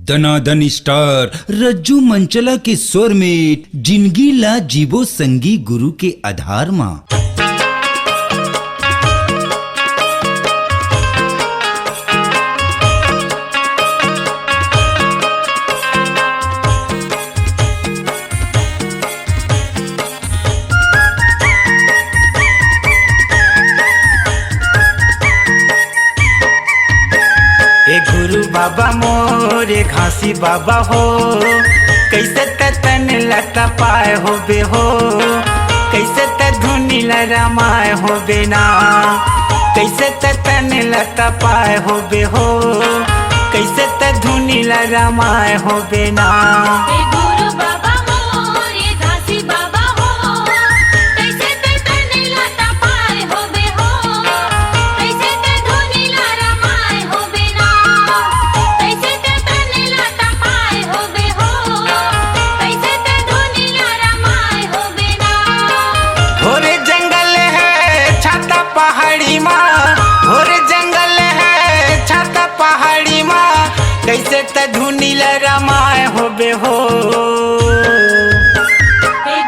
दनादन star रज्जू मंचला के स्वर में जिंदगी ला जीवो संगी गुरु के आधार मां। गुरु बाबा मोरे घासी बाबा हो, कैसे तन लता पाए हो बे हो, कैसे धुनी लरमाए हो बेना, कैसे तन लता पाए हो बे हो, कैसे धुनी लरमाए हो बेना। गुरु बाबा मोरे घासी बाबा हो, कैसे तन लता पाए हो बे हो, कैसे धुनी लरमाए हो बेना, कैसे तन लता पाए हो बे हो, कैसे धुनी लरमाए हो बेना। घोरे जंगल है छाता पहाड़ी माँ, घोरे जंगल है छाता पहाड़ी माँ, कैसे धुनी लरमाए हो बे हो।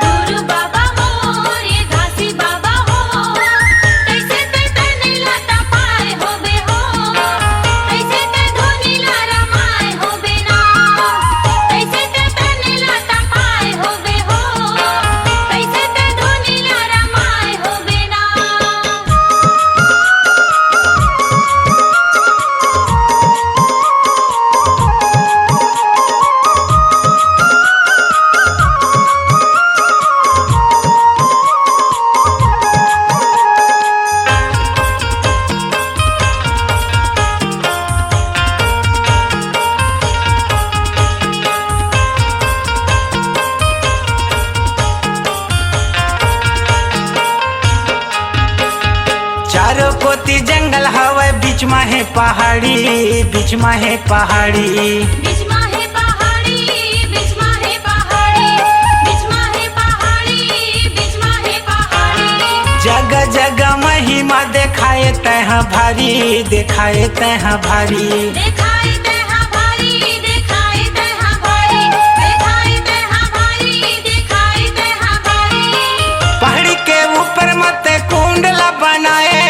गुरु बाबा मोरे घासी बाबा हो, कैसे तन लता पाए हो बे हो, कैसे धुनी लरमाए हो बेना, कैसे तन लता पाए हो बे हो, कैसे धुनी लरमाए हो बेना। चारों कोती जंगल हवा बीच में है पहाड़ी, बीच में है पहाड़ी, बीच में है पहाड़ी, बीच में है पहाड़ी, बीच में है पहाड़ी, बीच में है पहाड़ी। जगह जगह महिमा दिखाए तह भारी, दिखाए तह भारी, दिखाई तेहा भारी, दिखाई तेहा भारी, दिखाई तेहा भारी, दिखाई तेहा भारी। पहाड़ी के ऊपर मत कुंडला बनाए,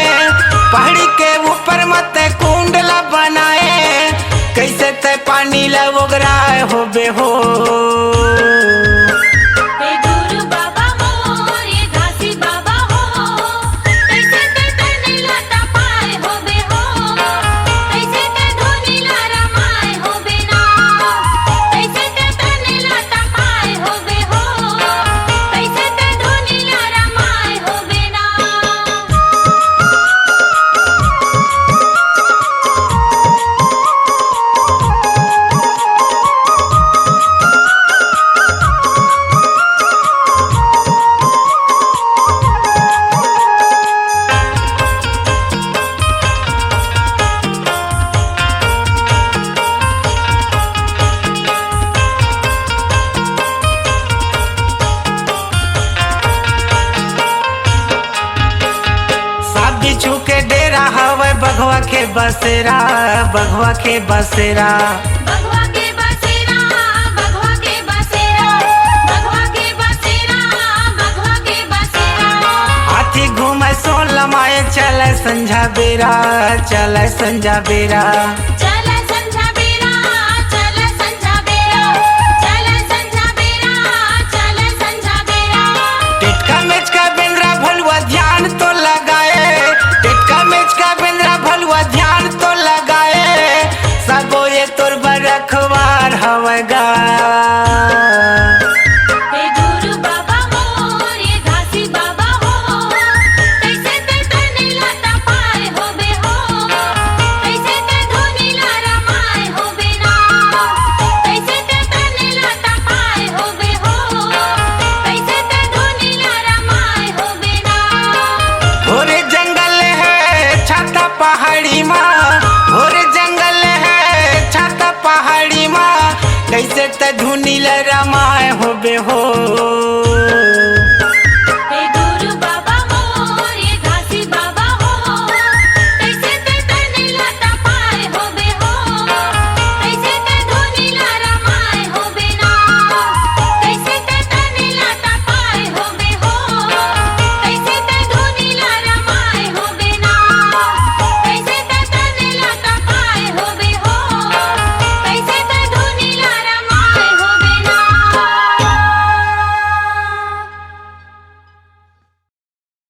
पहाड़ी के ऊपर मत कुंडला बनाए, कैसे पानी ला उगराए हो बे हो। गुरु बाबा मोरे घासी बाबा हो, कैसे तन लता पाए हो बे हो, कैसे धुनी लरमाए हो बेना, कैसे तन लता पाए हो बे हो, कैसे धुनी लरमाए हो बेना। साथ बिछू के डेरा हवा बघवा के बसेरा, बघवा के बसेरा, भगवा के बसेरा, भगवा के बसेरा, भगवा के बसेरा, भगवा के बसेरा। हाथी घूमे सो लमाए चले संझा बेरा, चले संझा बेरा, चल संझा बेरा, चल संझा बेरा, चल संझा बेरा, चल संझा बेरा। टिटका मेच का बिंद्रा भलुआ ध्यान तो लगाए, टिटका मेच का बिंद्रा भलुआ ध्यान तो लगाए, सबो ये तोर बरखवार हवगा। गुरु बाबा मोरे घासी बाबा हो, कैसे तन लता पाए हो बे हो, कैसे धुनी लरमाए हो बेना, कैसे तन लता पाए हो बे हो, कैसे धुनी लरमाए हो बेना। घोरे जंगल है छाता पहाड़ी माँ, घोरे जंगल है छाता पहाड़ी माँ, कैसे धुनी लरमाए हो बे हो।